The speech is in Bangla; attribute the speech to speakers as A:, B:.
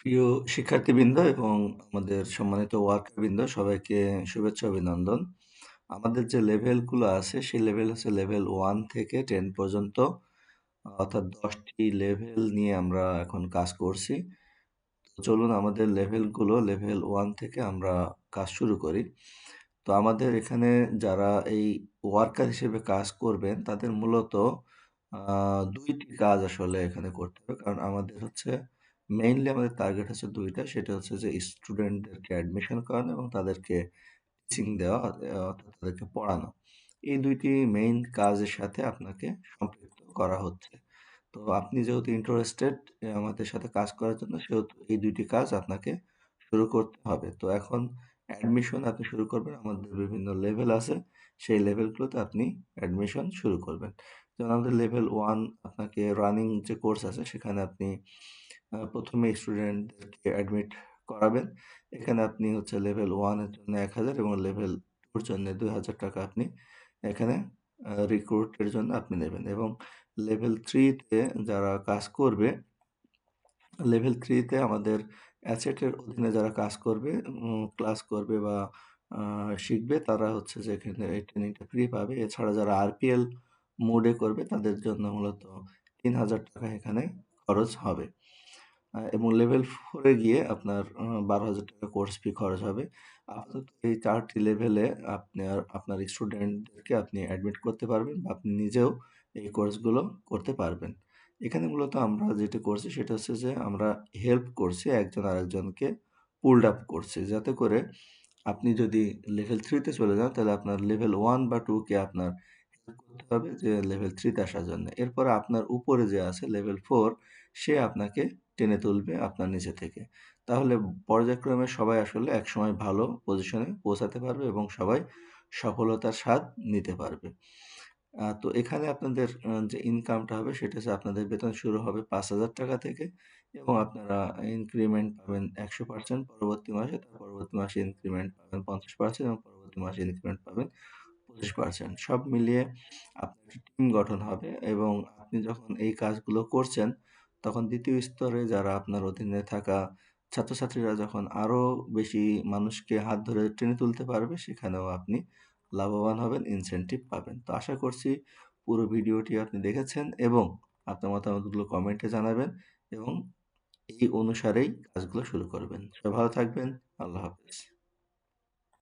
A: প্রিয় শিক্ষার্থীবৃন্দ এবং আমাদের সম্মানিত ওয়ার্কারবৃন্দ সবাইকে শুভেচ্ছা অভিনন্দন। আমাদের যে লেভেলগুলো আছে সেই লেভেল হচ্ছে লেভেল 1 থেকে 10 পর্যন্ত। অর্থাৎ ১০ টি লেভেল নিয়ে আমরা এখন কাজ করছি। তো চলুন আমাদের লেভেলগুলো লেভেল 1 থেকে আমরা কাজ শুরু করি। তো আমাদের এখানে যারা এই ওয়ার্কার হিসেবে কাজ করবেন তাদের মূলত ২ টি কাজ আসলে এখানে করতে হবে। কারণ আমাদের হচ্ছে মেইনলি আমাদের টার্গেট হচ্ছে ২ টা। সেটা হচ্ছে যে স্টুডেন্টদেরকে অ্যাডমিশন করানো এবং তাদেরকে টিচিং দেওয়া অর্থাৎ তাদেরকে পড়ানো। এই ২ টি মেইন কাজের সাথে আপনাকে সম্পৃক্ত করা হচ্ছে। তো আপনি যেহেতু ইন্টারেস্টেড আমাদের সাথে কাজ করার জন্য সেহেতু এই ২ টি কাজ আপনাকে শুরু করতে হবে। তো এখন অ্যাডমিশন আপনি শুরু করবেন। আমাদের বিভিন্ন লেভেল আছে। সেই লেভেলগুলোতে আপনি অ্যাডমিশন শুরু করবেন। যেমন আমাদের লেভেল 1 আপনাকে রানিং যে কোর্স আছে সেখানে আপনি ১ম এ স্টুডেন্টদেরকে অ্যাডমিট করাবেন। এখানে আপনি হচ্ছে লেভেল 1 এর জন্য ১,০০০ এবং লেভেল 2 এর জন্য ৳২,০০০ আপনি এখানে রিক্রুট এর জন্য আপনি নেবেন এবং লেভেল 3 তে যারা কাজ করবে, লেভেল 3 তে আমাদের অ্যাসেটের অধীনে যারা কাজ করবে, ক্লাস করবে বা আ শিখবে তারা হচ্ছে যে এখানে এই ট্রেনিংটা ফ্রি পাবে। এছাড়া যারা আরপিএল মোডে করবে তাদের জন্য মূলত ৳৩,০০০ এখানে খরচ হবে। এবং লেভেল 4 এ গিয়ে আপনার ৳১২,০০০ কোর্স ফি খরচ হবে। আপাতত এই ৪ টি লেভেলে আপনার স্টুডেন্টদেরকে আপনি অ্যাডমিট করতে পারবেন বা আপনি নিজেও এই কোর্সগুলো করতে পারবেন। এখানে মূলত আমরা যেটা করছি সেটা হচ্ছে যে আমরা হেল্প করছি একজন আরেকজনকে পুলড আপ করছি। যাতে করে আপনি যদি লেভেল 3 তে চলে যান তাহলে আপনার লেভেল 1 বা 2 কে আপনার হেল্প করতে হবে যে লেভেল 3 তে আসার জন্য। এরপরে আপনার উপরে যে আছে লেভেল 4 সে আপনাকে টেনে তুলবে আপনার নিচে থেকে। তাহলে পর্যায়ক্রমে সবাই আসলে একসময় ভালো পজিশনে পৌঁছাতে পারবে এবং সবাই সফলতার স্বাদ নিতে পারবে। তো এখানে আপনাদের যে ইনকামটা হবে সেটা হচ্ছে আপনাদের বেতন শুরু হবে ৳৫,০০০ থেকে এবং আপনারা ইনক্রিমেন্ট পাবেন ১০০% পরবর্তী মাসে। তার পরবর্তী মাসে ইনক্রিমেন্ট পাবেন ৫০% এবং পরবর্তী মাসে ইনক্রিমেন্ট পাবেন ২৫%। সব মিলিয়ে আপনার একটি টিম গঠন হবে এবং আপনি যখন এই কাজগুলো করছেন, তখন ২য় স্তরে যারা আপনার অধীনে থাকা ছাত্রছাত্রীরা যখন আরো বেশি মানুষকে হাত ধরে টেনে তুলতে পারবে, সেখানেও আপনি লাভবান হবেন, ইনসেনটিভ পাবেন। তো আশা করছি পুরো ভিডিওটি আপনি দেখেছেন এবং আপনার মতামতগুলো কমেন্টে জানাবেন এবং এই অনুসারেই কাজগুলো শুরু করবেন। সবাই ভালো থাকবেন। আল্লাহ হাফেজ।